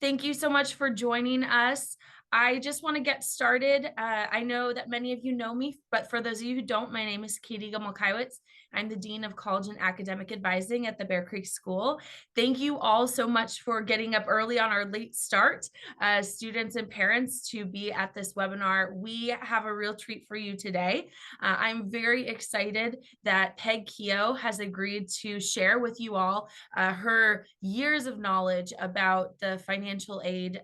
Thank you so much for joining us. I just want to get started. I know that many of you know me, but for those of you who don't, my name is Keough. I'm the Dean of College and Academic Advising at the Bear Creek School. Thank you all so much for getting up early on our late start, students and parents, to be at this webinar. We have a real treat for you today. I'm very excited that Peg Keough has agreed to share with you all her years of knowledge about the financial aid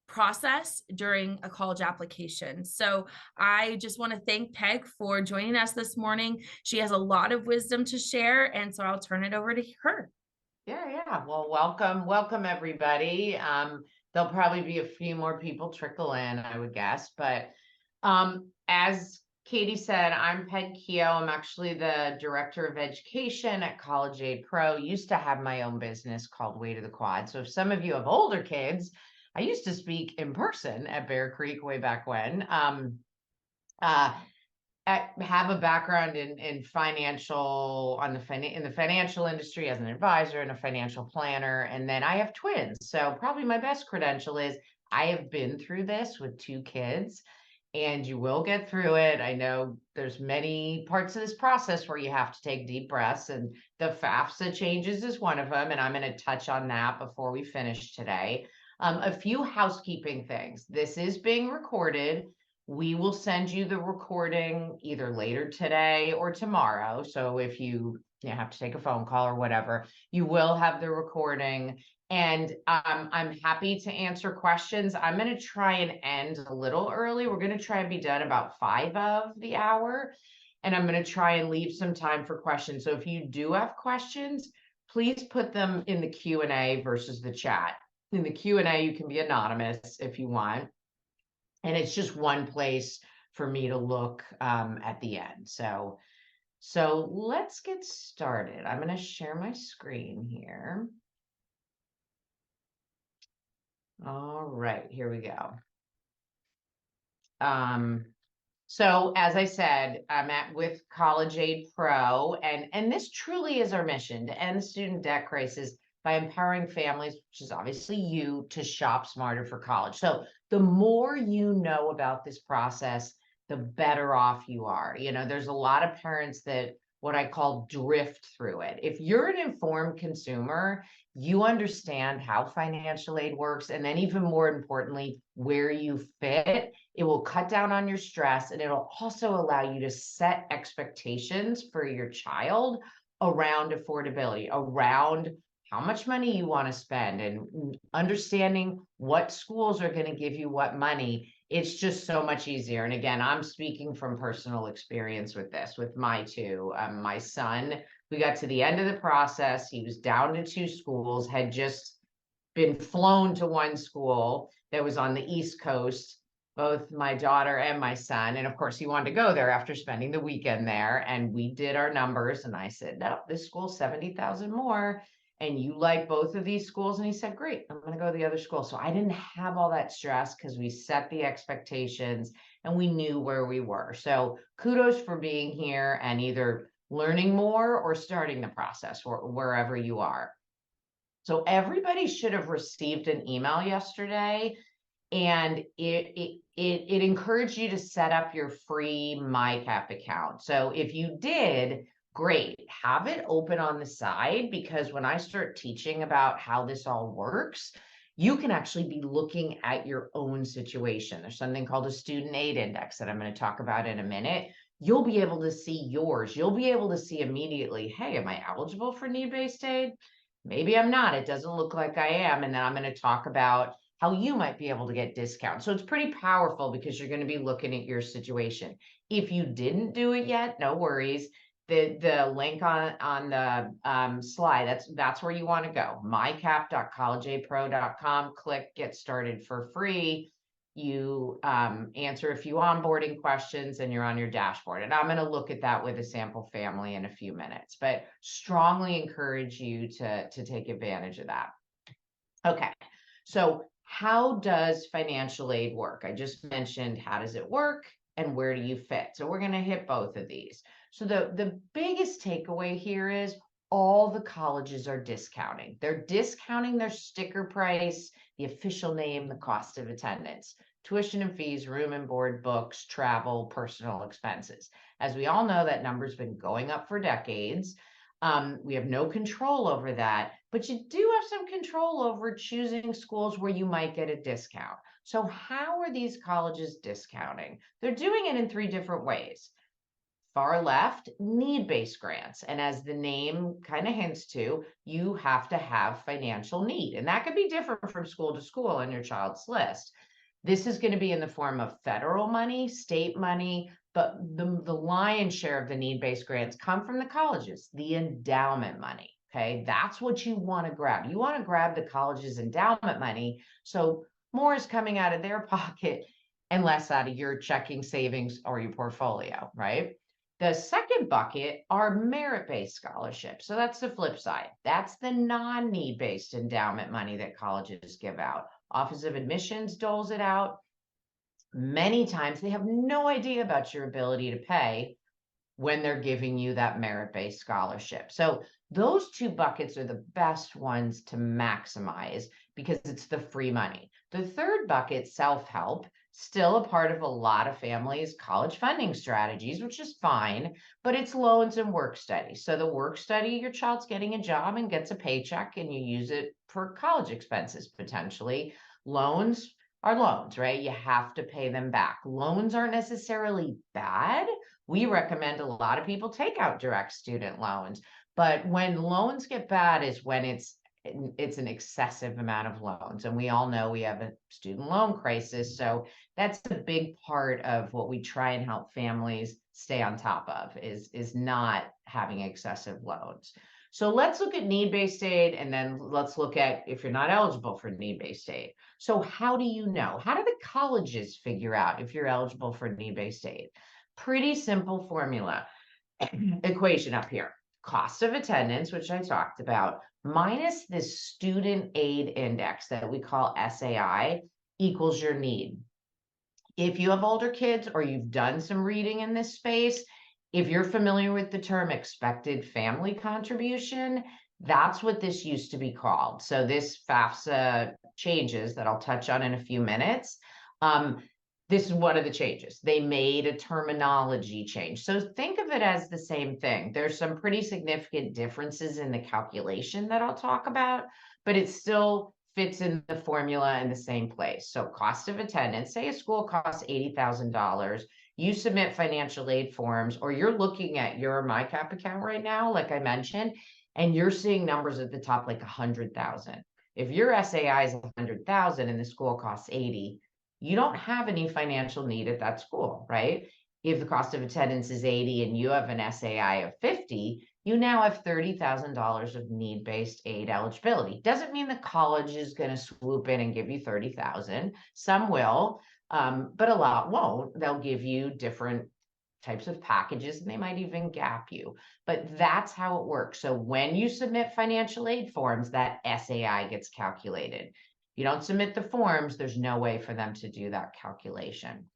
process during a college application. So I just want to thank Peg for joining us this morning. She has a lot of wisdom to share, and so I'll turn it over to her. Yeah. Well, welcome everybody. There'll probably be a few more people trickle in, I would guess. But as Katie said, I'm Peg Keough. I'm actually the Director of Education at CollegeJPro. Used to have my own business called Way to the Quad. So if some of you have older kids, I used to speak in person at Bear Creek way back when. I have a background in financial in the financial industry as an advisor and a financial planner, and then I have twins. So probably my best credential is I have been through this with two kids, and you will get through it. I know there's many parts of this process where you have to take deep breaths, and the FAFSA changes is one of them, and I'm going to touch on that before we finish today. A few housekeeping things. This is being recorded. We will send you the recording either later today or tomorrow. So if you have to take a phone call or whatever, you will have the recording. And I'm happy to answer questions. I'm going to try and end a little early. We're going to try and be done about 5 of the hour. And I'm going to try and leave some time for questions. So if you do have questions, please put them in the Q&A versus the chat. In the Q&A, you can be anonymous if you want. And it's just one place for me to look at the end. So let's get started. I'm going to share my screen here. All right, here we go. So as I said, I'm with CollegeJPro, and this truly is our mission, to end the student debt crisis by empowering families, which is obviously you, to shop smarter for college. So the more you know about this process, the better off you are. There's a lot of parents that what I call drift through it. If you're an informed consumer, you understand how financial aid works, and then even more importantly, where you fit. It will cut down on your stress, and it'll also allow you to set expectations for your child around affordability, around how much money you want to spend, and understanding what schools are going to give you what money. It's just so much easier. And again, I'm speaking from personal experience with this, with my two. My son, we got to the end of the process. He was down to 2 schools, had just been flown to one school that was on the East Coast, both my daughter and my son. And of course, he wanted to go there after spending the weekend there. And we did our numbers. And I said, no, this school's 70,000 more. And you like both of these schools? And he said, great, I'm going to go to the other school. So I didn't have all that stress because we set the expectations and we knew where we were. So kudos for being here and either learning more or starting the process wherever you are. So everybody should have received an email yesterday, and it encouraged you to set up your free MyCap account. So if you did, great, have it open on the side, because when I start teaching about how this all works, you can actually be looking at your own situation. There's something called a student aid index that I'm going to talk about in a minute. You'll be able to see yours. You'll be able to see immediately, hey, am I eligible for need-based aid? Maybe I'm not. It doesn't look like I am. And then I'm going to talk about how you might be able to get discounts. So it's pretty powerful because you're going to be looking at your situation. If you didn't do it yet, no worries. The link on the slide, that's where you want to go. mycap.collegejpro.com. Click get started for free. You answer a few onboarding questions and you're on your dashboard. And I'm going to look at that with a sample family in a few minutes, but strongly encourage you to take advantage of that. Okay, so how does financial aid work? I just mentioned how does it work and where do you fit? So we're going to hit both of these. So the biggest takeaway here is all the colleges are discounting. They're discounting their sticker price, the official name, the cost of attendance, tuition and fees, room and board, books, travel, personal expenses. As we all know, that number's been going up for decades. We have no control over that, but you do have some control over choosing schools where you might get a discount. So how are these colleges discounting? They're doing it in 3 different ways. Far left, need-based grants. And as the name kind of hints to, you have to have financial need. And that could be different from school to school on your child's list. This is going to be in the form of federal money, state money, but the lion's share of the need-based grants come from the colleges, the endowment money. Okay, that's what you want to grab. You want to grab the college's endowment money. So more is coming out of their pocket and less out of your checking, savings, or your portfolio, right? The second bucket are merit-based scholarships. So that's the flip side. That's the non-need-based endowment money that colleges give out. Office of Admissions doles it out. Many times they have no idea about your ability to pay when they're giving you that merit-based scholarship. So those 2 buckets are the best ones to maximize because it's the free money. The third bucket, self-help, still a part of a lot of families' college funding strategies, which is fine, but it's loans and work study. So the work study, your child's getting a job and gets a paycheck and you use it for college expenses potentially. Loans are loans, right? You have to pay them back. Loans aren't necessarily bad. We recommend a lot of people take out direct student loans, but when loans get bad is when it's an excessive amount of loans. And we all know we have a student loan crisis. So that's a big part of what we try and help families stay on top of is not having excessive loans. So let's look at need-based aid, and then let's look at if you're not eligible for need-based aid. So how do you know? How do the colleges figure out if you're eligible for need-based aid? Pretty simple formula equation up here. Cost of attendance, which I talked about, minus this student aid index that we call SAI equals your need. If you have older kids or you've done some reading in this space, if you're familiar with the term expected family contribution, that's what this used to be called. So this FAFSA changes that I'll touch on in a few minutes. This is one of the changes. They made a terminology change. So think of it as the same thing. There's some pretty significant differences in the calculation that I'll talk about, but it still fits in the formula in the same place. So cost of attendance, say a school costs $80,000, you submit financial aid forms, or you're looking at your MyCap account right now, like I mentioned, and you're seeing numbers at the top like 100,000. If your SAI is 100,000 and the school costs 80, you don't have any financial need at that school, right? If the cost of attendance is 80 and you have an SAI of 50, you now have $30,000 of need-based aid eligibility. Doesn't mean the college is going to swoop in and give you 30,000. Some will, but a lot won't. They'll give you different types of packages and they might even gap you. But that's how it works. So when you submit financial aid forms, that SAI gets calculated. You don't submit the forms, there's no way for them to do that calculation.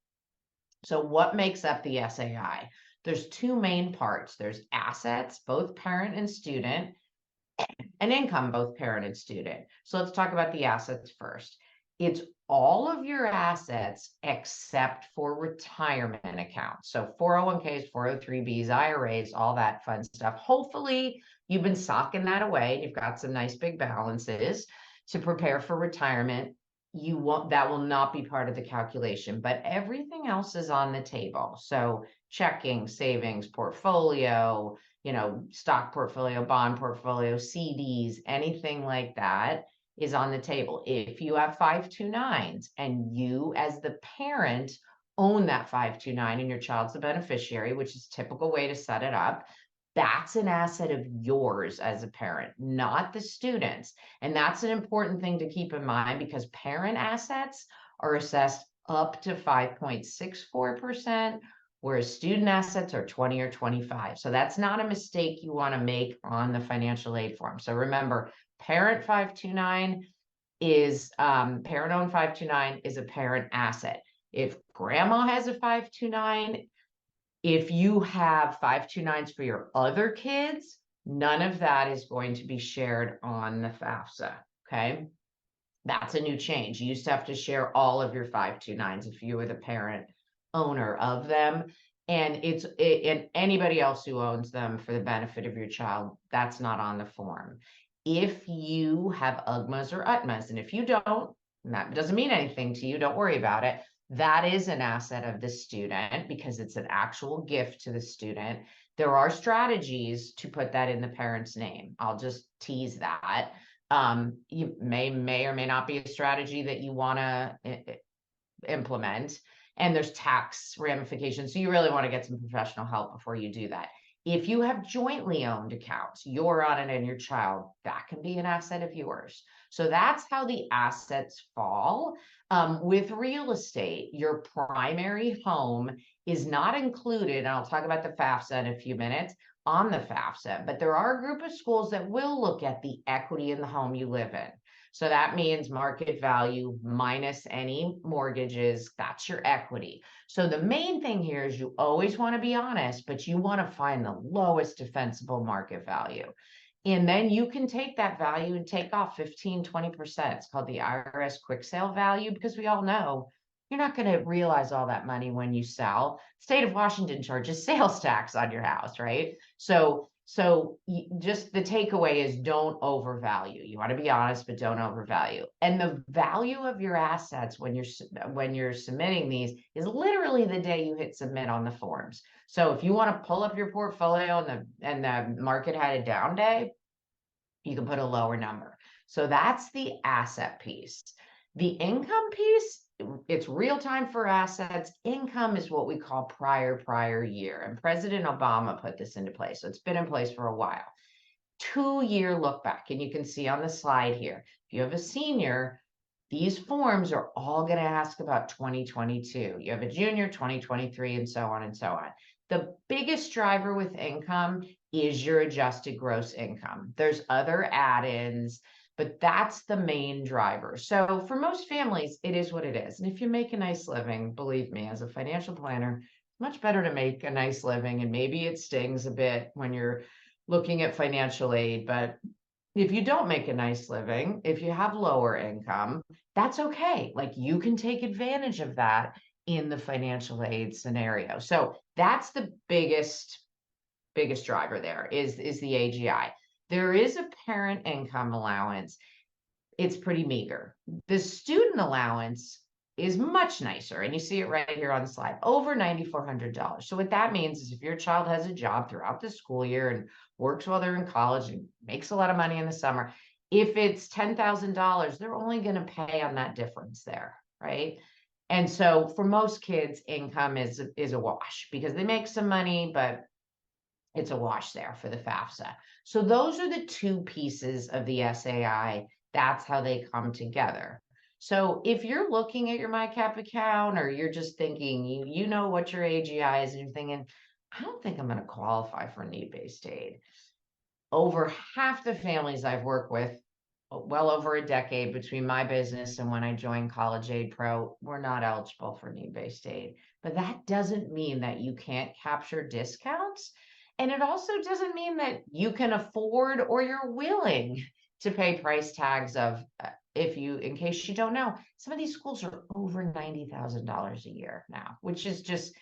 So what makes up the SAI? There's 2 main parts. There's assets, both parent and student, and income, both parent and student. So let's talk about the assets first. It's all of your assets except for retirement accounts. So 401ks, 403bs, IRAs, all that fun stuff. Hopefully you've been socking that away. You've got some nice big balances to prepare for retirement. That will not be part of the calculation, but everything else is on the table. So checking, savings, portfolio, stock portfolio, bond portfolio, CDs, anything like that is on the table. If you have 529s and you as the parent own that 529 and your child's the beneficiary, which is a typical way to set it up, that's an asset of yours as a parent, not the students. And that's an important thing to keep in mind because parent assets are assessed up to 5.64%, whereas student assets are 20 or 25. So that's not a mistake you want to make on the financial aid form. So remember, parent 529 is parent-owned 529 is a parent asset. If grandma has a 529, if you have 529s for your other kids, None of that is going to be shared on the FAFSA, okay? That's a new change. You used to have to share all of your 529s if you were the parent owner of them. And and anybody else who owns them for the benefit of your child, that's not on the form. If you have UGMAs or UTMAs, and if you don't, and that doesn't mean anything to you, don't worry about it. That is an asset of the student because it's an actual gift to the student. There are strategies to put that in the parent's name. I'll just tease that. You may or may not be a strategy that you want to implement, and there's tax ramifications. So you really want to get some professional help before you do that. If you have jointly owned accounts, you're on it and your child, that can be an asset of yours. So that's how the assets fall. With real estate, your primary home is not included, and I'll talk about the FAFSA in a few minutes, on the FAFSA, but there are a group of schools that will look at the equity in the home you live in. So that means market value minus any mortgages, that's your equity. So the main thing here is you always want to be honest, but you want to find the lowest defensible market value. And then you can take that value and take off 15, 20%. It's called the IRS quick sale value because we all know you're not going to realize all that money when you sell. State of Washington charges sales tax on your house, right? So just the takeaway is don't overvalue. You want to be honest, but don't overvalue. And the value of your assets when you're submitting these is literally the day you hit submit on the forms. So if you want to pull up your portfolio and the market had a down day, you can put a lower number. So that's the asset piece. The income piece, it's real time for assets. Income is what we call prior year. And President Obama put this into place. So it's been in place for a while. 2-year look back. And you can see on the slide here, if you have a senior, these forms are all going to ask about 2022. You have a junior, 2023, and so on and so on. The biggest driver with income is your adjusted gross income. There's other add-ins, but that's the main driver. So for most families, it is what it is. And if you make a nice living, believe me, as a financial planner, it's much better to make a nice living. And maybe it stings a bit when you're looking at financial aid, but if you don't make a nice living, if you have lower income, that's okay. Like you can take advantage of that in the financial aid scenario. So that's the biggest driver there is the AGI. There is a parent income allowance. It's pretty meager. The student allowance is much nicer. And you see it right here on the slide, over $9,400. So what that means is if your child has a job throughout the school year and works while they're in college and makes a lot of money in the summer, if it's $10,000, they're only going to pay on that difference there, right? And so for most kids, income is a wash because they make some money, but it's a wash there for the FAFSA. So those are the two pieces of the SAI. That's how they come together. So if you're looking at your MyCap account or you're just thinking, you know what your AGI is and you're thinking, I don't think I'm going to qualify for need-based aid. Over half the families I've worked with, well over a decade between my business and when I joined CollegeJPro, were not eligible for need-based aid. But that doesn't mean that you can't capture discounts. And it also doesn't mean that you can afford or you're willing to pay price tags of, in case you don't know, some of these schools are over $90,000 a year now, which is just,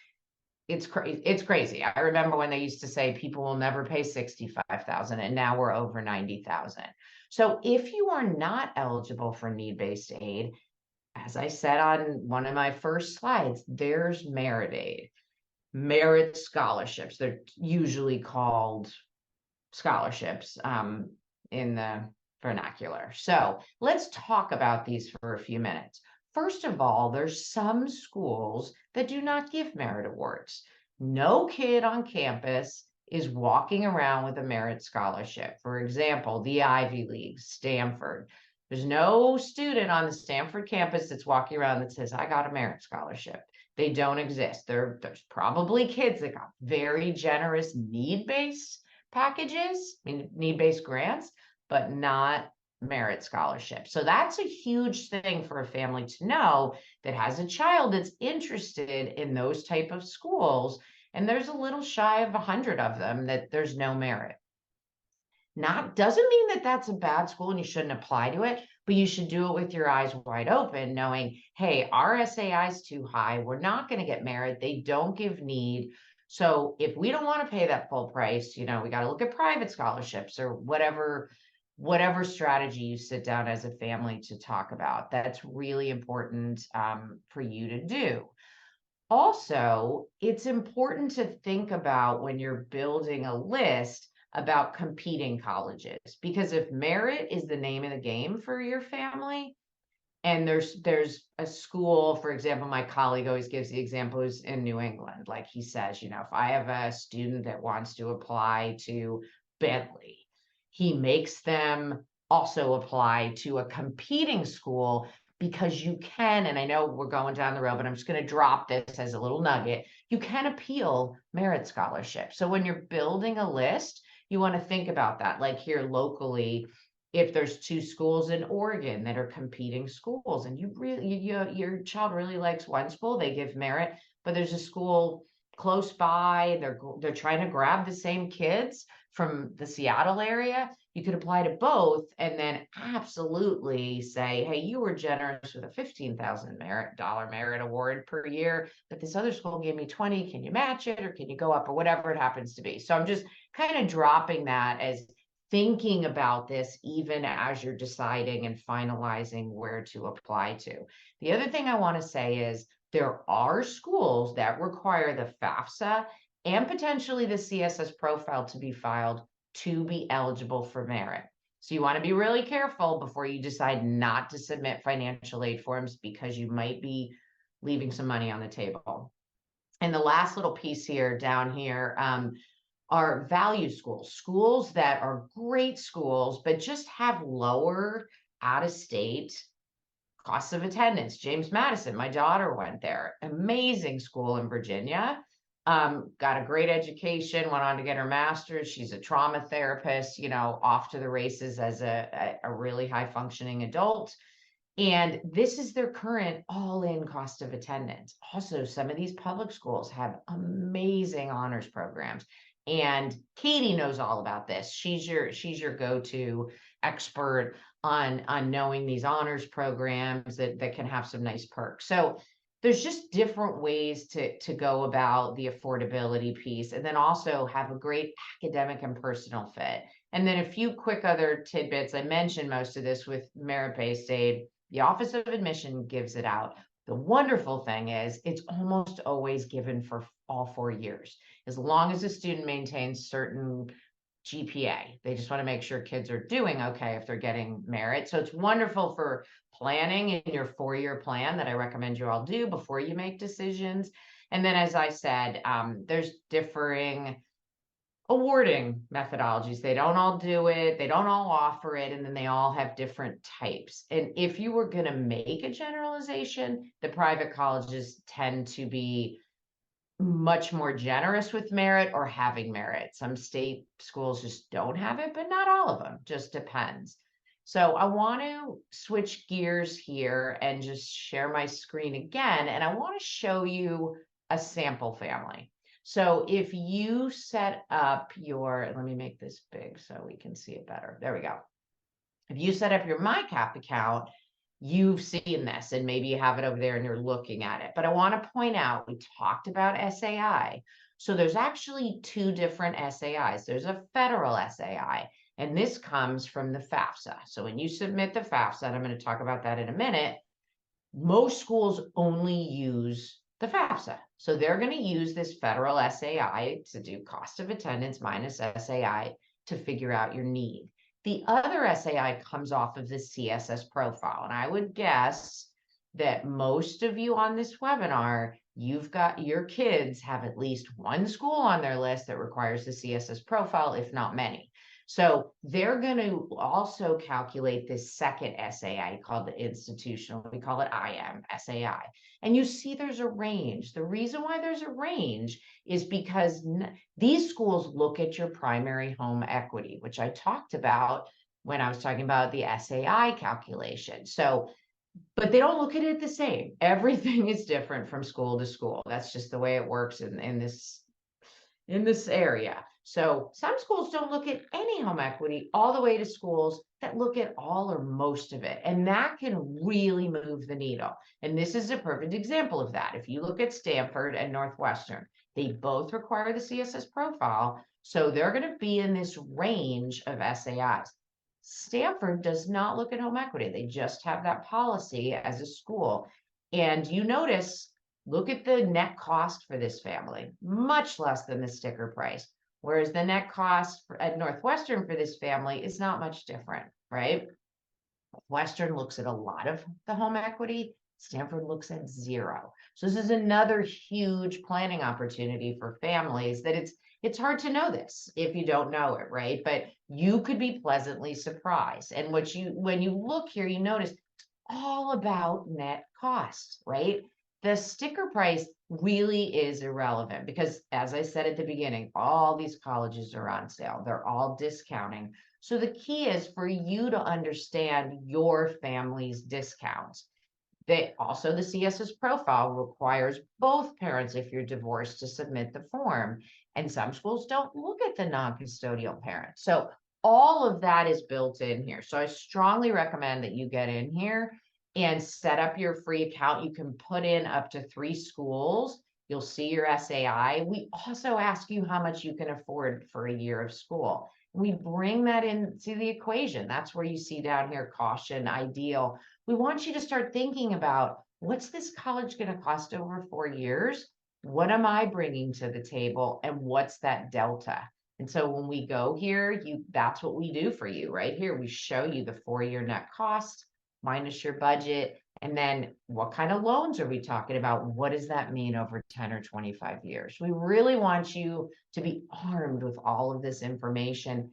it's crazy. It's crazy. I remember when they used to say people will never pay 65,000 and now we're over 90,000. So if you are not eligible for need-based aid, as I said on one of my first slides, there's merit aid. Merit scholarships. They're usually called scholarships in the vernacular. So let's talk about these for a few minutes. First of all, there's some schools that do not give merit awards. No kid on campus is walking around with a merit scholarship. For example, the Ivy League, Stanford. There's no student on the Stanford campus that's walking around that says, I got a merit scholarship. They don't exist. There's probably kids that got very generous need-based packages, need-based grants, but not merit scholarships. So that's a huge thing for a family to know that has a child that's interested in those type of schools. And there's a little shy of 100 of them that there's no merit. doesn't mean that that's a bad school and you shouldn't apply to it, but you should do it with your eyes wide open, knowing, hey, our SAI is too high. We're not going to get merit. They don't give need. So if we don't want to pay that full price, we got to look at private scholarships or whatever strategy you sit down as a family to talk about. That's really important for you to do. Also, it's important to think about when you're building a list about competing colleges, because if merit is the name of the game for your family, and there's a school, for example, my colleague always gives the example is in New England. Like he says, if I have a student that wants to apply to Bentley, he makes them also apply to a competing school, because you can, and I know we're going down the road, but I'm just going to drop this as a little nugget. You can appeal merit scholarship. So when you're building a list, you want to think about that. Like here locally, if there's two schools in Oregon that are competing schools, and your child really likes one school, they give merit, but there's a school close by, they're trying to grab the same kids from the Seattle area, you could apply to both and then absolutely say, hey, you were generous with a $15,000 merit award per year, but this other school gave me 20. Can you match it, or can you go up, or whatever it happens to be? So I'm just kind of dropping that as thinking about this even as you're deciding and finalizing where to apply to. The other thing I want to say is there are schools that require the FAFSA and potentially the CSS profile to be filed to be eligible for merit. So you want to be really careful before you decide not to submit financial aid forms, because you might be leaving some money on the table. And the last little piece here down here, are value schools that are great schools, but just have lower out-of-state costs of attendance. James Madison, my daughter went there, amazing school in Virginia, got a great education, went on to get her master's. She's a trauma therapist, off to the races as a really high functioning adult. And this is their current all-in cost of attendance. Also, some of these public schools have amazing honors programs. And Katie knows all about this. She's your go-to expert on knowing these honors programs that can have some nice perks. So there's just different ways to go about the affordability piece, and then also have a great academic and personal fit. And then a few quick other tidbits. I mentioned most of this with merit-based aid. The Office of Admission gives it out. The wonderful thing is it's almost always given for all 4 years, as long as the student maintains certain GPA. They just want to make sure kids are doing okay if they're getting merit. So it's wonderful for planning in your 4-year plan that I recommend you all do before you make decisions. And then, as I said, there's differing awarding methodologies. They don't all do it, they don't all offer it, and then they all have different types. And if you were going to make a generalization, the private colleges tend to be much more generous with merit or having merit. Some state schools just don't have it, but not all of them, just depends. So I want to switch gears here and just share my screen again, and I want to show you a sample family. So if you set up let me make this big so we can see it better. There we go. If you set up your MyCap account, you've seen this, and maybe you have it over there and you're looking at it. But I want to point out, we talked about SAI. So there's actually 2 different SAIs. There's a federal SAI, and this comes from the FAFSA. So when you submit the FAFSA, and I'm going to talk about that in a minute, most schools only use the FAFSA. So they're going to use this federal SAI to do cost of attendance minus SAI to figure out your need. The other SAI comes off of the CSS profile. And I would guess that most of you on this webinar, your kids have at least one school on their list that requires the CSS profile, if not many. So they're going to also calculate this second SAI called the institutional. We call it IM SAI. And you see there's a range. The reason why there's a range is because these schools look at your primary home equity, which I talked about when I was talking about the SAI calculation. So, but they don't look at it the same. Everything is different from school to school. That's just the way it works in this area. So some schools don't look at any home equity, all the way to schools that look at all or most of it. And that can really move the needle. And this is a perfect example of that. If you look at Stanford and Northwestern, they both require the CSS profile. So they're going to be in this range of SAIs. Stanford does not look at home equity. They just have that policy as a school. And you notice, look at the net cost for this family, much less than the sticker price. Whereas the net cost at Northwestern for this family is not much different, right? Western looks at a lot of the home equity. Stanford looks at zero. So this is another huge planning opportunity for families that it's hard to know this if you don't know it, right? But you could be pleasantly surprised. And when you look here, you notice all about net cost, right? The sticker price really is irrelevant because, as I said at the beginning, all these colleges are on sale. They're all discounting. So the key is for you to understand your family's discounts. Also, the CSS profile requires both parents, if you're divorced, to submit the form. And some schools don't look at the non-custodial parent. So all of that is built in here. So I strongly recommend that you get in here and set up your free account. You can put in up to 3 schools. You'll see your SAI. We also ask you how much you can afford for a year of school. We bring that into the equation. That's where you see down here, caution, ideal. We want you to start thinking about, what's this college going to cost over 4 years? What am I bringing to the table? And what's that delta? And so when we go here, that's what we do for you right here. We show you the 4-year net cost minus your budget. And then what kind of loans are we talking about? What does that mean over 10 or 25 years? We really want you to be armed with all of this information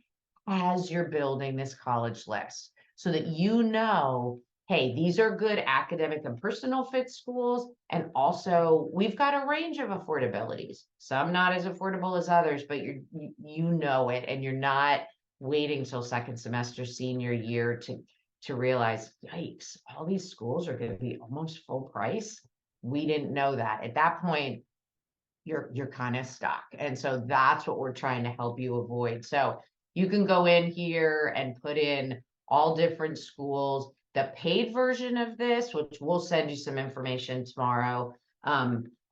as you're building this college list so that you know, hey, these are good academic and personal fit schools. And also we've got a range of affordabilities, some not as affordable as others, but you know it, and you're not waiting till second semester senior year to realize, yikes, all these schools are going to be almost full price. We didn't know that. At that point, you're kind of stuck. And so that's what we're trying to help you avoid. So you can go in here and put in all different schools. The paid version of this, which we'll send you some information tomorrow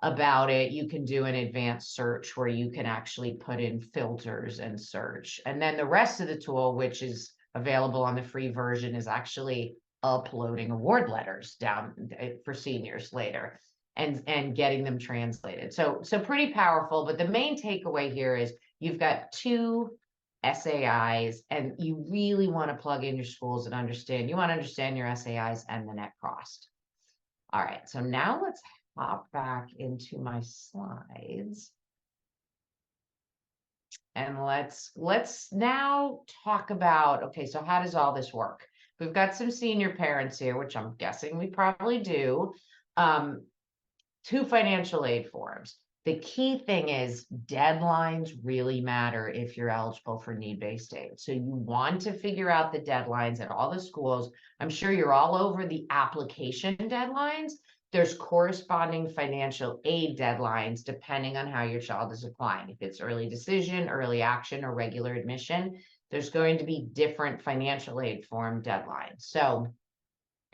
about it, you can do an advanced search where you can actually put in filters and search. And then the rest of the tool, which is available on the free version, is actually uploading award letters down for seniors later and getting them translated. So pretty powerful. But the main takeaway here is you've got 2 SAIs, and you really want to plug in your schools and understand. You want to understand your SAIs and the net cost. All right, so now let's hop back into my slides. And let's now talk about, okay, so how does all this work? We've got some senior parents here, which I'm guessing we probably do. 2 financial aid forms. The key thing is deadlines really matter if you're eligible for need-based aid. So you want to figure out the deadlines at all the schools. I'm sure you're all over the application deadlines. There's corresponding financial aid deadlines depending on how your child is applying. If it's early decision, early action, or regular admission, there's going to be different financial aid form deadlines. So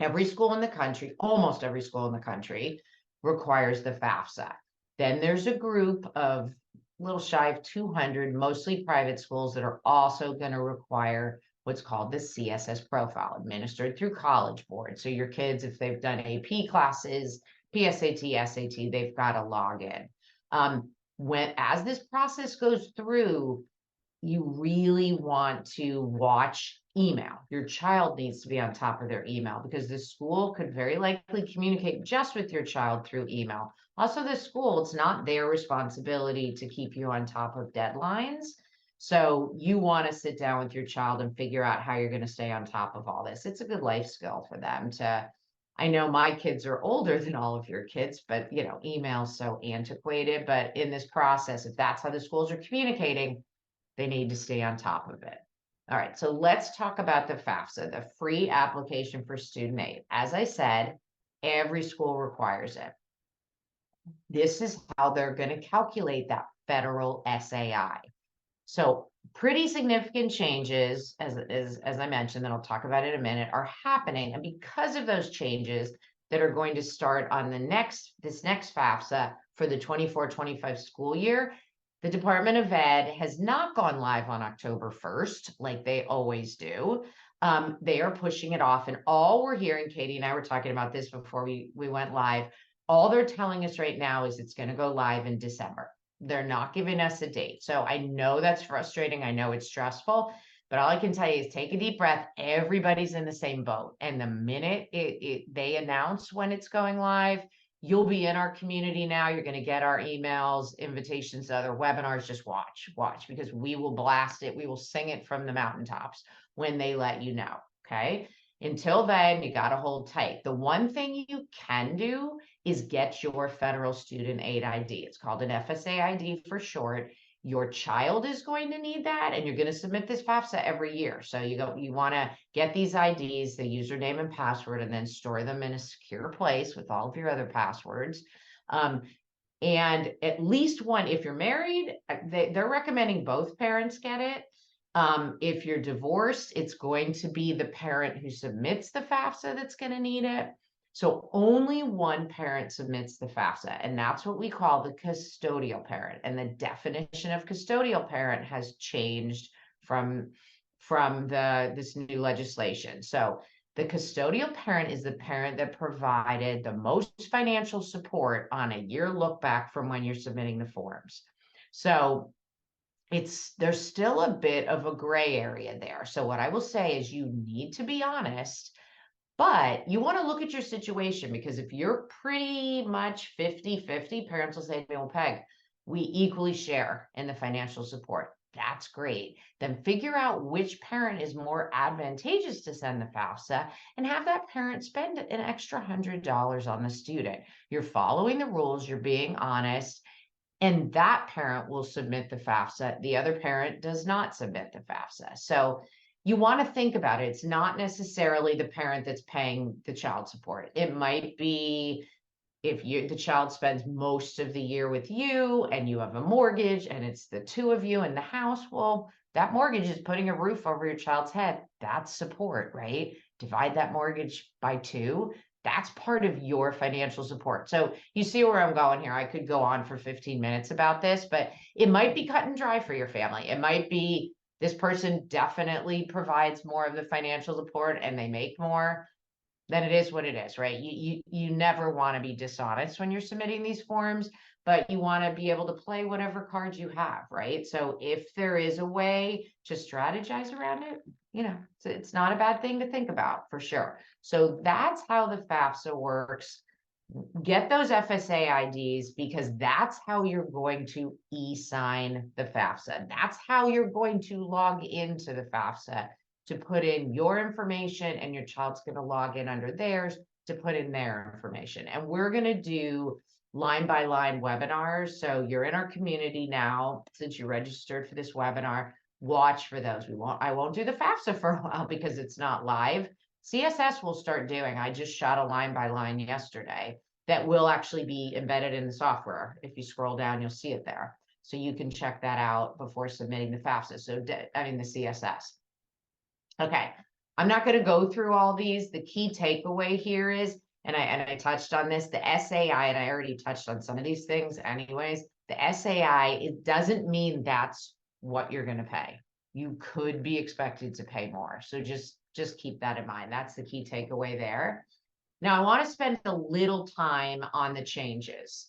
every school in the country, almost every school in the country, requires the FAFSA. Then there's a group of a little shy of 200, mostly private schools, that are also going to require what's called the CSS profile, administered through College Board. So your kids, if they've done AP classes, PSAT, SAT, they've got to log in. As this process goes through, you really want to watch email. Your child needs to be on top of their email because the school could very likely communicate just with your child through email. Also, the school, it's not their responsibility to keep you on top of deadlines. So you want to sit down with your child and figure out how you're going to stay on top of all this. It's a good life skill for them to, I know my kids are older than all of your kids, but email's so antiquated. But in this process, if that's how the schools are communicating, they need to stay on top of it. All right, so let's talk about the FAFSA, the free application for student aid. As I said, every school requires it. This is how they're going to calculate that federal SAI. So pretty significant changes, as I mentioned, that I'll talk about in a minute, are happening. And because of those changes that are going to start on this next FAFSA for the 24-25 school year, the Department of Ed has not gone live on October 1st, like they always do. They are pushing it off. And all we're hearing, Katie and I were talking about this before we went live, all they're telling us right now is it's going to go live in December. They're not giving us a date. So I know that's frustrating. I know it's stressful, but all I can tell you is take a deep breath. Everybody's in the same boat. And the minute they announce when it's going live, you'll be in our community now. You're going to get our emails, invitations to other webinars. Just watch, because we will blast it. We will sing it from the mountaintops when they let you know. Okay. Until then, you got to hold tight. The one thing you can do is get your federal student aid ID. It's called an FSA ID for short. Your child is going to need that, and you're going to submit this FAFSA every year. So you want to get these IDs, the username and password, and then store them in a secure place with all of your other passwords. And at least one, if you're married, they're recommending both parents get it. If you're divorced, it's going to be the parent who submits the FAFSA that's going to need it. So only one parent submits the FAFSA, and that's what we call the custodial parent. And the definition of custodial parent has changed from this new legislation. So the custodial parent is the parent that provided the most financial support on a year look back from when you're submitting the forms. So there's still a bit of a gray area there. So what I will say is you need to be honest, but you want to look at your situation, because if you're pretty much 50-50, parents will say to me, well, Peg, we equally share in the financial support. That's great. Then figure out which parent is more advantageous to send the FAFSA and have that parent spend an extra $100 on the student. You're following the rules, you're being honest, and that parent will submit the FAFSA. The other parent does not submit the FAFSA. So you want to think about it. It's not necessarily the parent that's paying the child support. It might be if the child spends most of the year with you and you have a mortgage and it's the two of you in the house. Well, that mortgage is putting a roof over your child's head. That's support, right? Divide that mortgage by 2. That's part of your financial support. So you see where I'm going here. I could go on for 15 minutes about this, but it might be cut and dry for your family. It might be this person definitely provides more of the financial support and they make more. Then it is what it is, right? You never want to be dishonest when you're submitting these forms, but you want to be able to play whatever cards you have, right? So if there is a way to strategize around it, it's not a bad thing to think about for sure. So that's how the FAFSA works. Get those FSA IDs, because that's how you're going to e-sign the FAFSA. That's how you're going to log into the FAFSA to put in your information, and your child's going to log in under theirs to put in their information. And we're going to do line by line webinars. So you're in our community now, since you registered for this webinar. Watch for those. I won't do the FAFSA for a while because it's not live. CSS will start doing. I just shot a line by line yesterday that will actually be embedded in the software. If you scroll down, you'll see it there. So you can check that out before submitting the FAFSA. So the CSS. Okay, I'm not going to go through all these. The key takeaway here is, and I touched on this, the SAI, and I already touched on some of these things anyways. The SAI, it doesn't mean that's what you're going to pay. You could be expected to pay more. So just keep that in mind. That's the key takeaway there. Now, I want to spend a little time on the changes.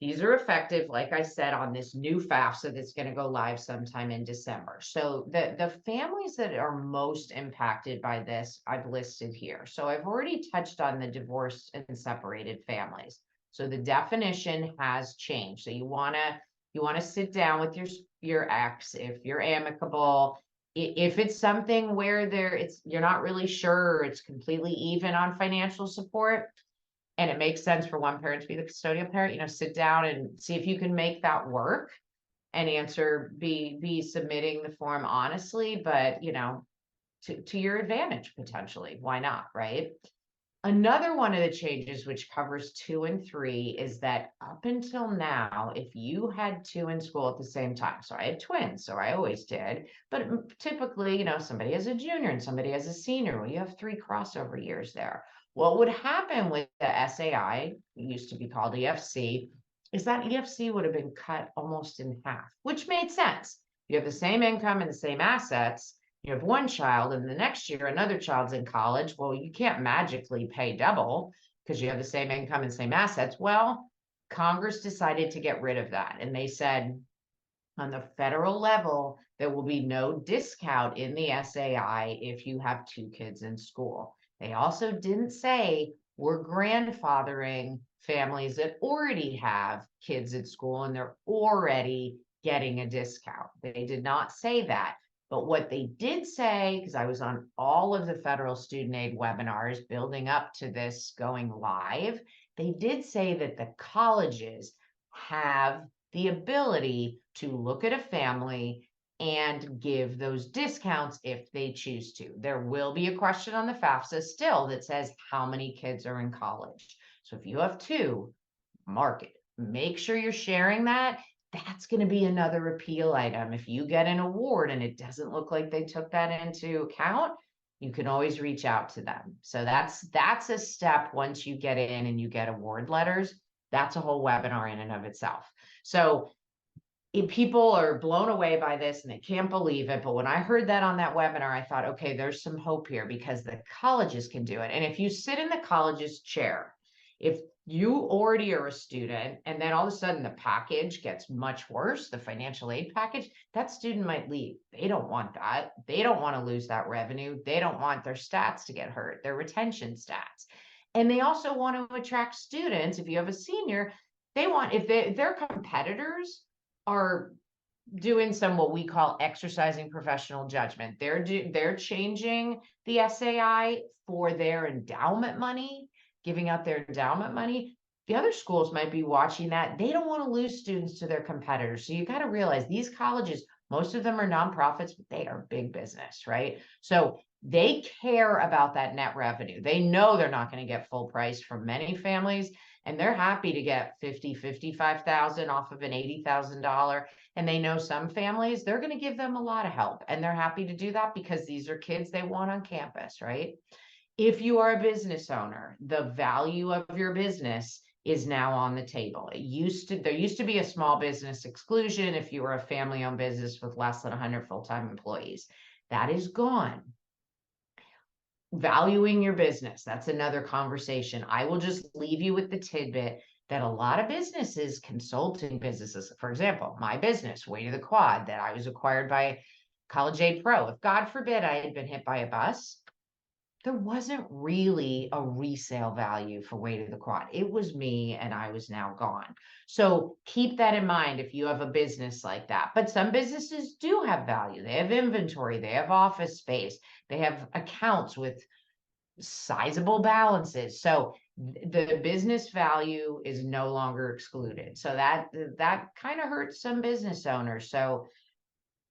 These are effective, like I said, on this new FAFSA that's going to go live sometime in December. So the families that are most impacted by this, I've listed here. So I've already touched on the divorced and separated families. So the definition has changed. So you want to sit down with your ex if you're amicable. If it's something where you're not really sure, it's completely even on financial support, and it makes sense for one parent to be the custodial parent, sit down and see if you can make that work and be submitting the form honestly, but to your advantage potentially. Why not, right? Another one of the changes, which covers 2 and 3, is that up until now, if you had 2 in school at the same time, so I had twins, so I always did, but typically, somebody has a junior and somebody has a senior. Well, you have 3 crossover years there. What would happen with the SAI, used to be called EFC, is that EFC would have been cut almost in half, which made sense. You have the same income and the same assets. You have one child, and the next year another child's in college. Well, you can't magically pay double because you have the same income and same assets. Well, Congress decided to get rid of that, and they said on the federal level there will be no discount in the SAI if you have 2 kids in school. They also didn't say we're grandfathering families that already have kids at school and they're already getting a discount. They did not say that. But what they did say, because I was on all of the federal student aid webinars building up to this going live, they did say that the colleges have the ability to look at a family and give those discounts if they choose to. There will be a question on the FAFSA still that says how many kids are in college. So if you have 2, mark it. Make sure you're sharing that. That's going to be another appeal item. If you get an award and it doesn't look like they took that into account, you can always reach out to them. So that's a step once you get in and you get award letters. That's a whole webinar in and of itself. So if people are blown away by this and they can't believe it. But when I heard that on that webinar, I thought, okay, there's some hope here because the colleges can do it. And if you sit in the college's chair, if you already are a student and then all of a sudden the package gets much worse, the financial aid package, that student might leave. They don't want that. They don't want to lose that revenue. They don't want their stats to get hurt, their retention stats. And they also want to attract students. If you have a senior, they want, if their competitors are doing some what we call exercising professional judgment. They're changing the SAI for their endowment money, giving out their endowment money. The other schools might be watching that. They don't want to lose students to their competitors. So you got to realize these colleges, most of them are nonprofits, but they are big business, right? So they care about that net revenue. They know they're not going to get full price from many families, and they're happy to get 50, 55,000 off of an $80,000. And they know some families, they're going to give them a lot of help, and they're happy to do that because these are kids they want on campus, right? If you are a business owner, the value of your business is now on the table. There used to be a small business exclusion if you were a family-owned business with less than 100 full-time employees. That is gone. Valuing your business, that's another conversation. I will just leave you with the tidbit that a lot of businesses, consulting businesses, for example, my business, Way to the Quad, that I was acquired by CollegeJPro. If God forbid I had been hit by a bus, there wasn't really a resale value for Way to the Quad. It was me and I was now gone. So keep that in mind if you have a business like that. But some businesses do have value. They have inventory, they have office space, they have accounts with sizable balances. So the business value is no longer excluded. So that kind of hurts some business owners. So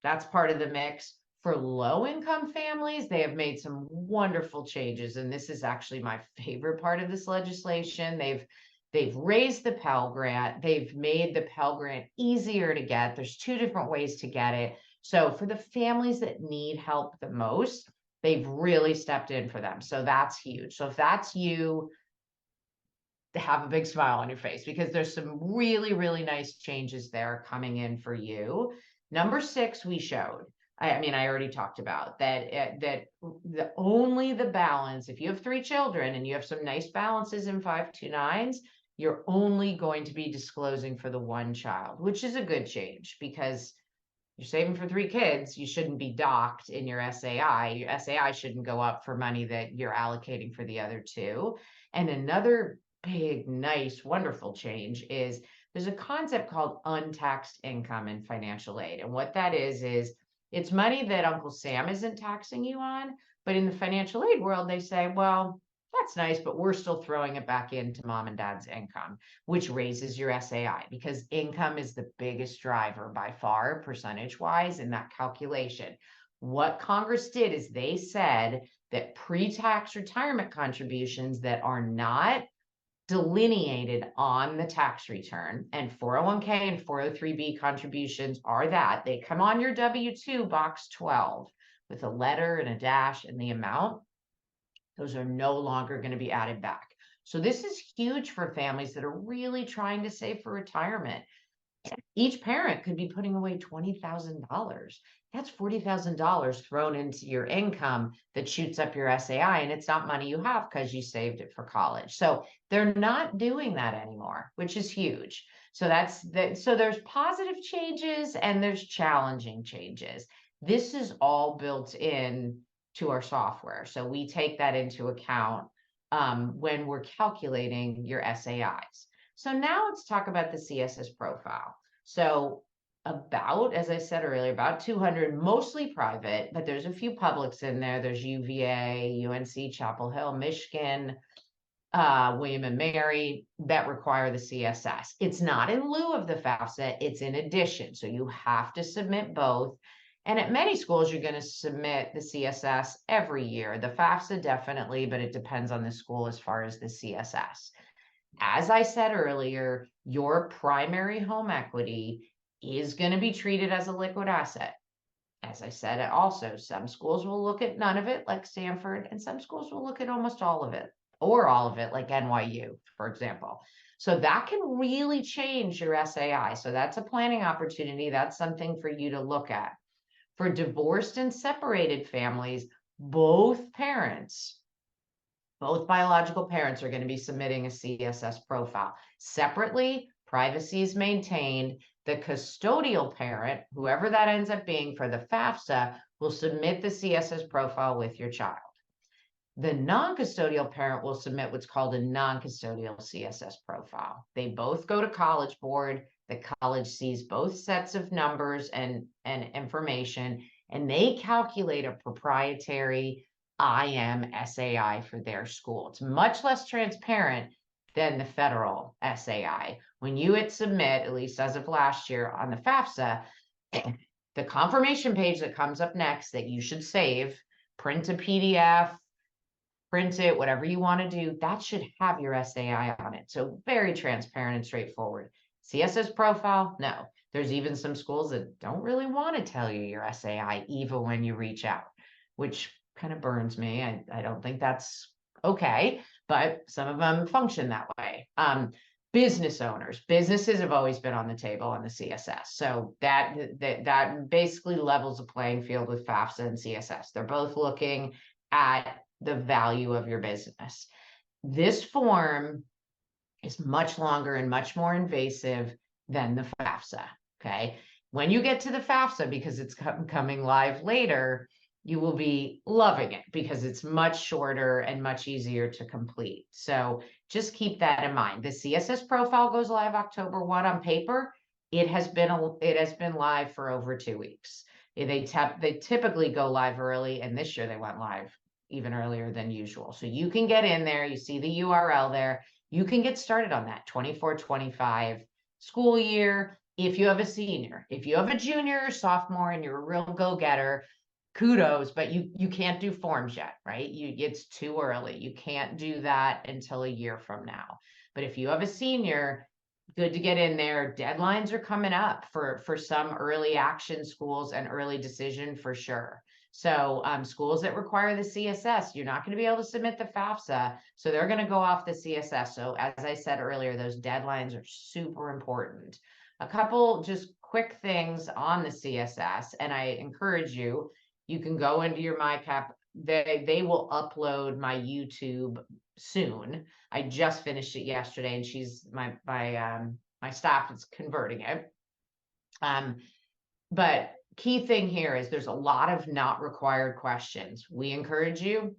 that's part of the mix. For low-income families, they have made some wonderful changes, and this is actually my favorite part of this legislation. They've raised the Pell Grant. They've made the Pell Grant easier to get. There's 2 different ways to get it. So for the families that need help the most, they've really stepped in for them. So that's huge. So if that's you, have a big smile on your face because there's some really, really nice changes there coming in for you. Number 6, we showed. I mean, I already talked about that, only the balance, if you have 3 children and you have some nice balances in 529s, you're only going to be disclosing for the one child, which is a good change because you're saving for 3 kids. You shouldn't be docked in your SAI. Your SAI shouldn't go up for money that you're allocating for the other 2. And another big, nice, wonderful change is there's a concept called untaxed income in financial aid. And what that is it's money that Uncle Sam isn't taxing you on, but in the financial aid world, they say, well, that's nice, but we're still throwing it back into mom and dad's income, which raises your SAI because income is the biggest driver by far, percentage-wise, in that calculation. What Congress did is they said that pre-tax retirement contributions that are not delineated on the tax return, and 401k and 403b contributions are that. They come on your W-2 box 12 with a letter and a dash and the amount. Those are no longer going to be added back. So this is huge for families that are really trying to save for retirement. Each parent could be putting away $20,000. That's $40,000 thrown into your income that shoots up your SAI, and it's not money you have because you saved it for college. So they're not doing that anymore, which is huge. So that's that. So there's positive changes and there's challenging changes. This is all built in to our software. So we take that into account when we're calculating your SAIs. So now let's talk about the CSS profile. So about, as I said earlier, about 200, mostly private, but there's a few publics in there. There's UVA, UNC, Chapel Hill, Michigan, William and Mary that require the CSS. It's not in lieu of the FAFSA, it's in addition. So you have to submit both. And at many schools, you're going to submit the CSS every year. The FAFSA definitely, but it depends on the school as far as the CSS. As I said earlier, your primary home equity is going to be treated as a liquid asset. As I said, also, some schools will look at none of it, like Stanford, and some schools will look at almost all of it, or all of it, like NYU, for example. So that can really change your SAI. So that's a planning opportunity. That's something for you to look at. For divorced and separated families, both biological parents are going to be submitting a CSS profile. Separately, privacy is maintained. The custodial parent, whoever that ends up being for the FAFSA, will submit the CSS profile with your child. The non-custodial parent will submit what's called a non-custodial CSS profile. They both go to College Board. The college sees both sets of numbers and information, and they calculate a proprietary IM SAI for their school. It's much less transparent than the federal SAI. When you hit submit, at least as of last year on the FAFSA, the confirmation page that comes up next that you should save, print a PDF, print it, whatever you want to do, that should have your SAI on it. So very transparent and straightforward. CSS profile, no. There's even some schools that don't really want to tell you your SAI, even when you reach out, which kind of burns me. I don't think that's okay, but some of them function that way. Business owners, businesses have always been on the table on the CSS. So that basically levels the playing field with FAFSA and CSS. They're both looking at the value of your business. This form is much longer and much more invasive than the FAFSA, okay? When you get to the FAFSA, because it's coming live later, you will be loving it because it's much shorter and much easier to complete. So just keep that in mind. The CSS profile goes live October 1 on paper. It has been live for over 2 weeks. They typically go live early, and this year they went live even earlier than usual. So you can get in there, you see the URL there, you can get started on that 24-25 school year. If you have a senior, if you have a junior or sophomore and you're a real go-getter, kudos, but you can't do forms yet, right? It's too early. You can't do that until a year from now. But if you have a senior, good to get in there. Deadlines are coming up for some early action schools and early decision for sure. So schools that require the CSS, you're not going to be able to submit the FAFSA. So they're going to go off the CSS. So as I said earlier, those deadlines are super important. A couple just quick things on the CSS, and I encourage you, you can go into your MyCap. They will upload my YouTube soon. I just finished it yesterday, and she's my staff is converting it. But key thing here is there's a lot of not required questions. We encourage you,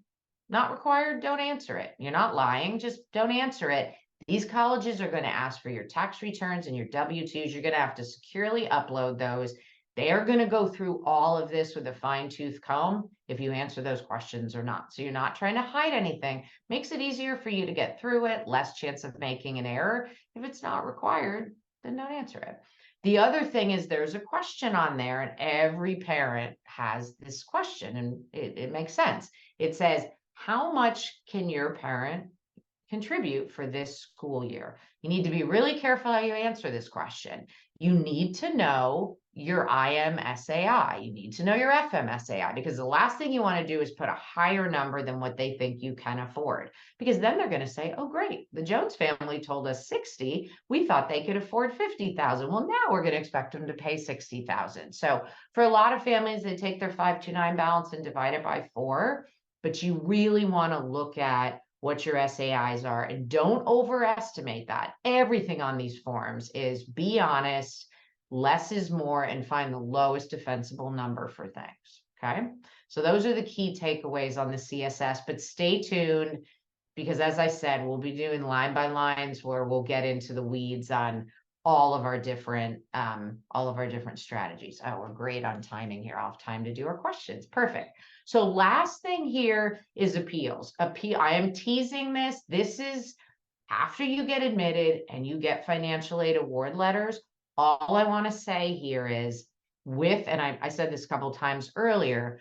not required, don't answer it. You're not lying, just don't answer it. These colleges are going to ask for your tax returns and your W-2s. You're going to have to securely upload those. They are going to go through all of this with a fine-tooth comb if you answer those questions or not. So you're not trying to hide anything. Makes it easier for you to get through it, less chance of making an error. If it's not required, then don't answer it. The other thing is there's a question on there, and every parent has this question, and it makes sense. It says, how much can your parent contribute for this school year? You need to be really careful how you answer this question. You need to know your IMSAI. You need to know your FMSAI, because the last thing you want to do is put a higher number than what they think you can afford, because then they're going to say, oh, great, the Jones family told us 60. We thought they could afford 50,000. Well, now we're going to expect them to pay 60,000. So for a lot of families, they take their 529 balance and divide it by 4. But you really want to look at what your SAIs are, and don't overestimate that. Everything on these forms is be honest, less is more, and find the lowest defensible number for things. Okay. So those are the key takeaways on the CSS, but stay tuned, because as I said, we'll be doing line by lines where we'll get into the weeds on all of our different strategies. Oh, we're great on timing here. I'll have time to do our questions. Perfect. So last thing here is appeals. I am teasing this. This is after you get admitted and you get financial aid award letters. All I want to say here is and I said this a couple of times earlier,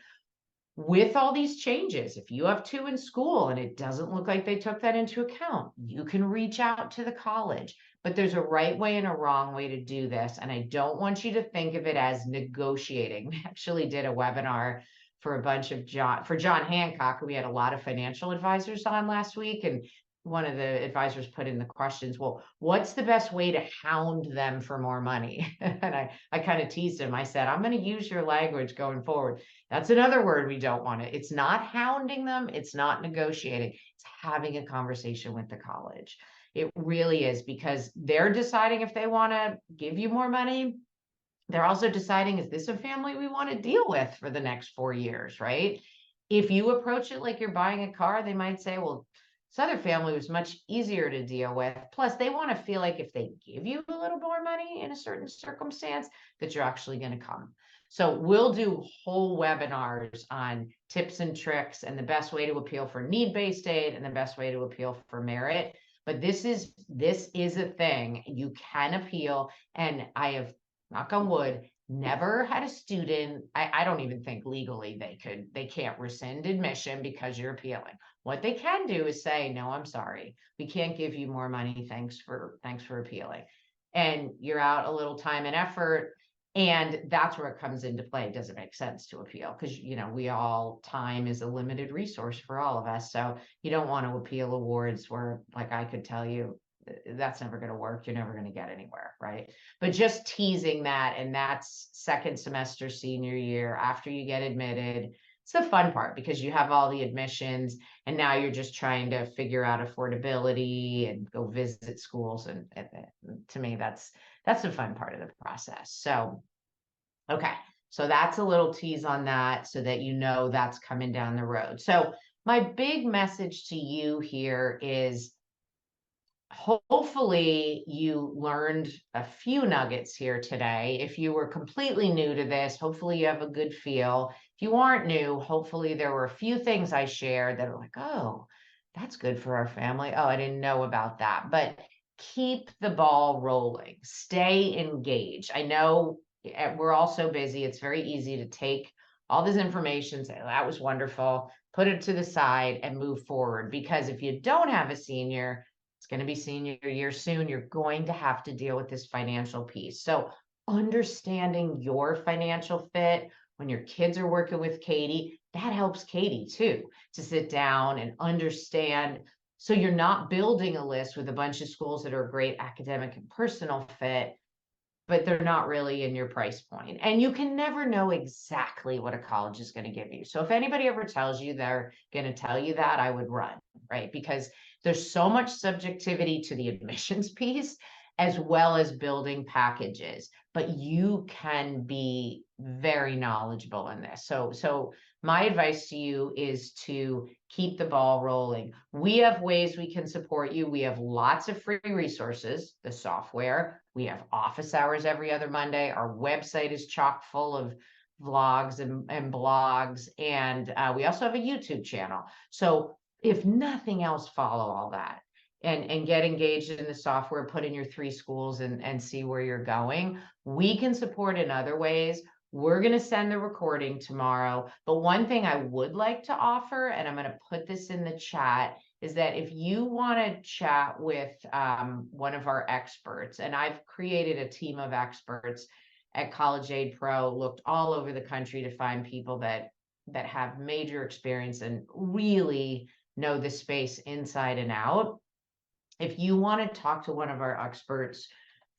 with all these changes, if you have 2 in school and it doesn't look like they took that into account, you can reach out to the college. But there's a right way and a wrong way to do this. And I don't want you to think of it as negotiating. We actually did a webinar for a bunch of John Hancock, who we had a lot of financial advisors on last week. And one of the advisors put in the questions, well, what's the best way to hound them for more money? And I kind of teased him. I said, I'm going to use your language going forward. That's another word we don't want to. It's not hounding them. It's not negotiating. It's having a conversation with the college. It really is, because they're deciding if they want to give you more money. They're also deciding, is this a family we want to deal with for the next 4 years, right? If you approach it like you're buying a car, they might say, well, this other family was much easier to deal with. Plus, they want to feel like if they give you a little more money in a certain circumstance, that you're actually going to come. So we'll do whole webinars on tips and tricks and the best way to appeal for need-based aid and the best way to appeal for merit. But this is a thing. You can appeal. And I have, knock on wood, never had a student, I don't even think legally they can't rescind admission because you're appealing. What they can do is say, no, I'm sorry, we can't give you more money. Thanks for appealing. And you're out a little time and effort. And that's where it comes into play. Does it make sense to appeal? Because, time is a limited resource for all of us. So you don't want to appeal awards where, like, I could tell you, that's never going to work. You're never going to get anywhere, right? But just teasing that, and that's second semester, senior year, after you get admitted. It's the fun part, because you have all the admissions, and now you're just trying to figure out affordability and go visit schools. And to me, that's the fun part of the process. So, okay. So that's a little tease on that, so that that's coming down the road. So my big message to you here is, hopefully you learned a few nuggets here today. If you were completely new to this, hopefully you have a good feel. If you aren't new, hopefully there were a few things I shared that are like, oh, that's good for our family. Oh, I didn't know about that. But keep the ball rolling. Stay engaged. I know we're all so busy. It's very easy to take all this information, say, oh, that was wonderful, put it to the side and move forward. Because if you don't have a senior, it's going to be senior year soon, you're going to have to deal with this financial piece. So understanding your financial fit when your kids are working with Katie, that helps Katie too, to sit down and understand. So you're not building a list with a bunch of schools that are a great academic and personal fit, but they're not really in your price point. And you can never know exactly what a college is going to give you. So if anybody ever tells you they're going to tell you that, I would run, right? Because there's so much subjectivity to the admissions piece, as well as building packages, but you can be very knowledgeable in this. So my advice to you is to keep the ball rolling. We have ways we can support you. We have lots of free resources, the software. We have office hours every other Monday. Our website is chock full of vlogs and blogs. And we also have a YouTube channel. So if nothing else, follow all that. and get engaged in the software, put in your 3 schools and see where you're going. We can support in other ways. We're going to send the recording tomorrow. But one thing I would like to offer, and I'm going to put this in the chat, is that if you want to chat with one of our experts, and I've created a team of experts at CollegeJPro, looked all over the country to find people that have major experience and really know the space inside and out. If you want to talk to one of our experts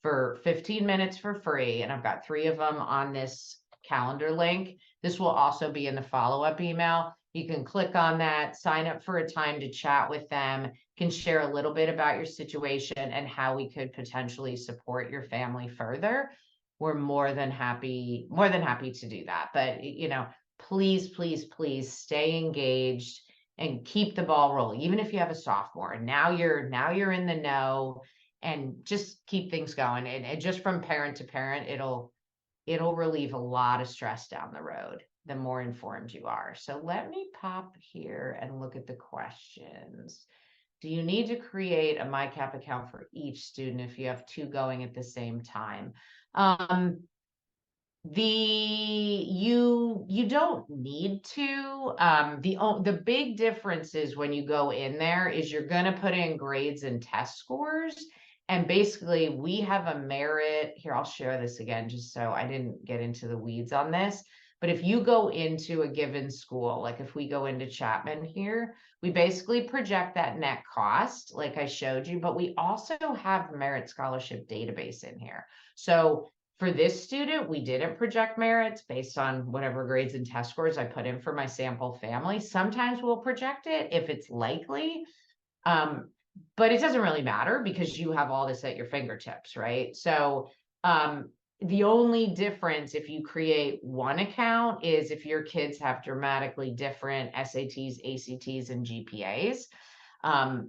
for 15 minutes for free, and I've got 3 of them on this calendar link, this will also be in the follow-up email. You can click on that, sign up for a time to chat with them, can share a little bit about your situation and how we could potentially support your family further. We're more than happy to do that. But, please, please, please stay engaged and keep the ball rolling. Even if you have a sophomore, and now you're in the know, and just keep things going. And just from parent to parent, it'll relieve a lot of stress down the road, the more informed you are. So let me pop here and look at the questions. Do you need to create a MyCap account for each student if you have 2 going at the same time? You don't need to. The big difference is when you go in there is you're going to put in grades and test scores. And basically we have a merit here. I'll share this again, just so I didn't get into the weeds on this. But if you go into a given school, like if we go into Chapman here, we basically project that net cost, like I showed you, but we also have merit scholarship database in here. So for this student, we didn't project merits based on whatever grades and test scores I put in for my sample family. Sometimes we'll project it if it's likely, but it doesn't really matter because you have all this at your fingertips, right? So the only difference if you create one account is if your kids have dramatically different SATs, ACTs, and GPAs.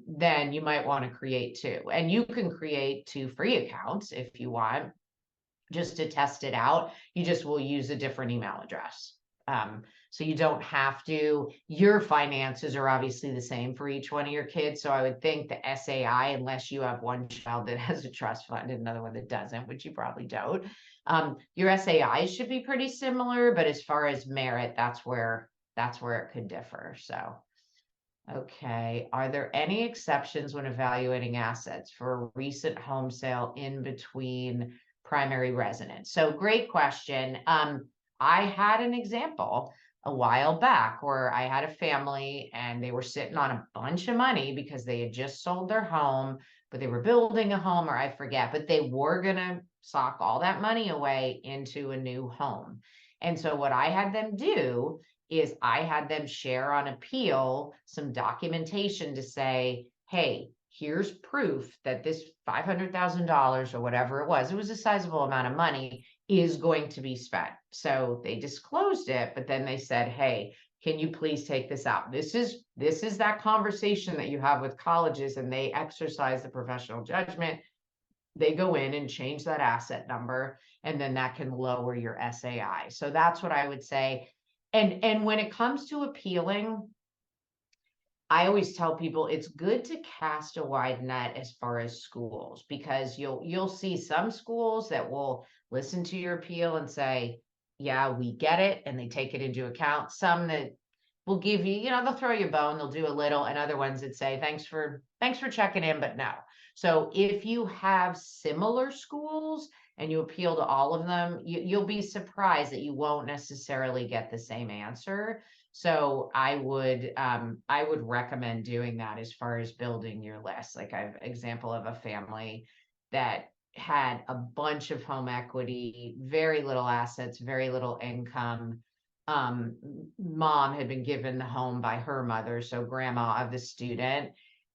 Then you might want to create 2. And you can create 2 free accounts if you want, just to test it out. You just will use a different email address. So you don't have to. Your finances are obviously the same for each one of your kids. So I would think the SAI, unless you have one child that has a trust fund and another one that doesn't, which you probably don't, your SAI should be pretty similar. But as far as merit, that's where it could differ. So, okay. Are there any exceptions when evaluating assets for a recent home sale in between primary residence? So great question. I had an example a while back where I had a family and they were sitting on a bunch of money because they had just sold their home, but they were building a home, or I forget, but they were going to sock all that money away into a new home. And so what I had them do is I had them share on appeal some documentation to say, hey, here's proof that this $500,000 or whatever it was a sizable amount of money, is going to be spent. So they disclosed it, but then they said, hey, can you please take this out? This is that conversation that you have with colleges, and they exercise the professional judgment. They go in and change that asset number, and then that can lower your SAI. So that's what I would say. And when it comes to appealing, I always tell people it's good to cast a wide net as far as schools, because you'll see some schools that will listen to your appeal and say, yeah, we get it, and they take it into account. Some that will give you, they'll throw you a bone, they'll do a little, and other ones that say, thanks for checking in, but no. So if you have similar schools and you appeal to all of them, you'll be surprised that you won't necessarily get the same answer. So I would recommend doing that as far as building your list. Like I have an example of a family that had a bunch of home equity, very little assets, very little income. Mom had been given the home by her mother, so grandma of the student.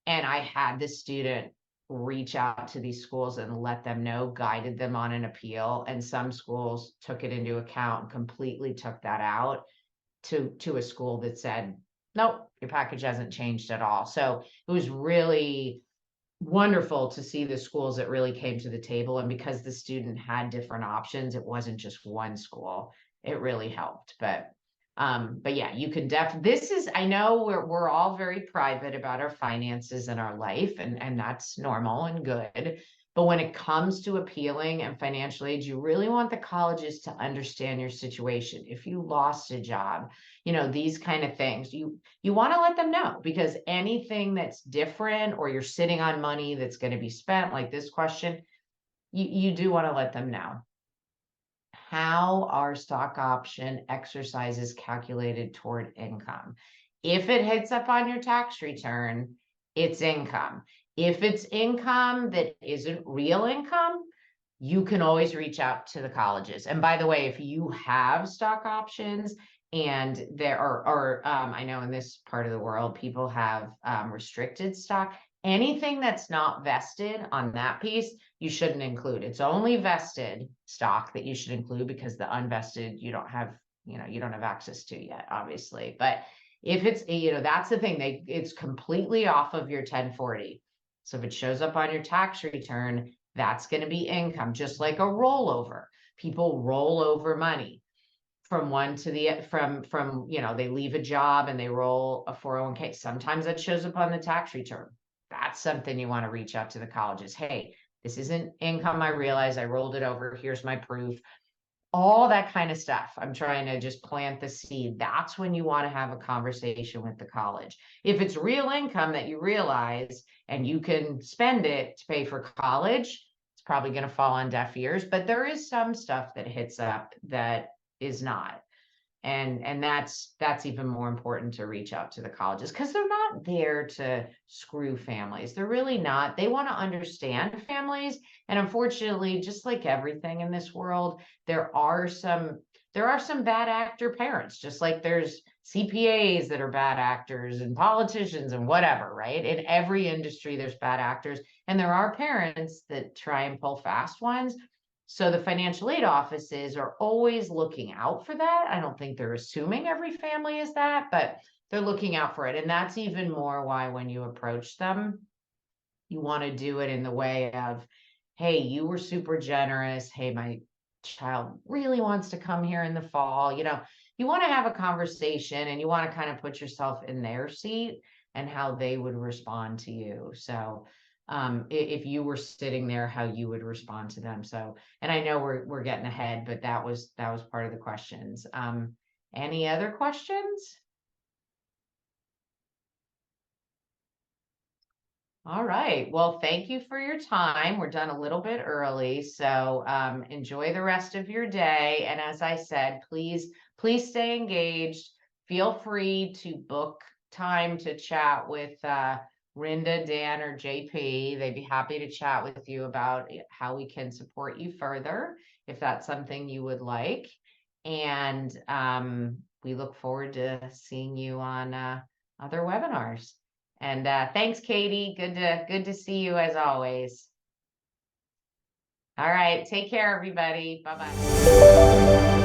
And I had the student reach out to these schools and let them know, guided them on an appeal. And some schools took it into account and completely took that out to a school that said, nope, your package hasn't changed at all. So it was really wonderful to see the schools that really came to the table. And because the student had different options, it wasn't just one school. It really helped. But But yeah, you can I know we're all very private about our finances and our life, and that's normal and good. But when it comes to appealing and financial aid, you really want the colleges to understand your situation. If you lost a job, these kind of things, you want to let them know, because anything that's different, or you're sitting on money that's going to be spent, like this question, you do want to let them know. How are stock option exercises calculated toward income? If it hits up on your tax return, it's income. If it's income that isn't real income, you can always reach out to the colleges. And by the way, if you have stock options, and there are, I know in this part of the world, people have restricted stock, anything that's not vested on that piece, you shouldn't include. It's only vested stock that you should include, because the unvested, you don't have access to yet, obviously. But if it's, that's the thing, it's completely off of your 1040. So if it shows up on your tax return, that's going to be income, just like a rollover. People roll over money from they leave a job and they roll a 401k. Sometimes that shows up on the tax return. That's something you want to reach out to the colleges. Hey, this isn't income. I realize I rolled it over. Here's my proof. All that kind of stuff. I'm trying to just plant the seed. That's when you want to have a conversation with the college. If it's real income that you realize and you can spend it to pay for college, it's probably going to fall on deaf ears. But there is some stuff that hits up that is not. And that's even more important to reach out to the colleges, because they're not there to screw families. They're really not. They want to understand families. And unfortunately, just like everything in this world, there are some bad actor parents, just like there's CPAs that are bad actors, and politicians, and whatever, right? In every industry, there's bad actors. And there are parents that try and pull fast ones. So the financial aid offices are always looking out for that. I don't think they're assuming every family is that, but they're looking out for it. And that's even more why when you approach them, you want to do it in the way of, hey, you were super generous. Hey, my child really wants to come here in the fall. You want to have a conversation, and you want to kind of put yourself in their seat and how they would respond to you. So if you were sitting there, how you would respond to them. So, and I know we're getting ahead, but that was part of the questions. Any other questions? All right. Well, thank you for your time. We're done a little bit early, so enjoy the rest of your day. And as I said, please stay engaged. Feel free to book time to chat with Rinda, Dan, or JP. They'd be happy to chat with you about how we can support you further, if that's something you would like. And we look forward to seeing you on other webinars. And thanks, Katie. Good to see you as always. All right. Take care, everybody. Bye-bye.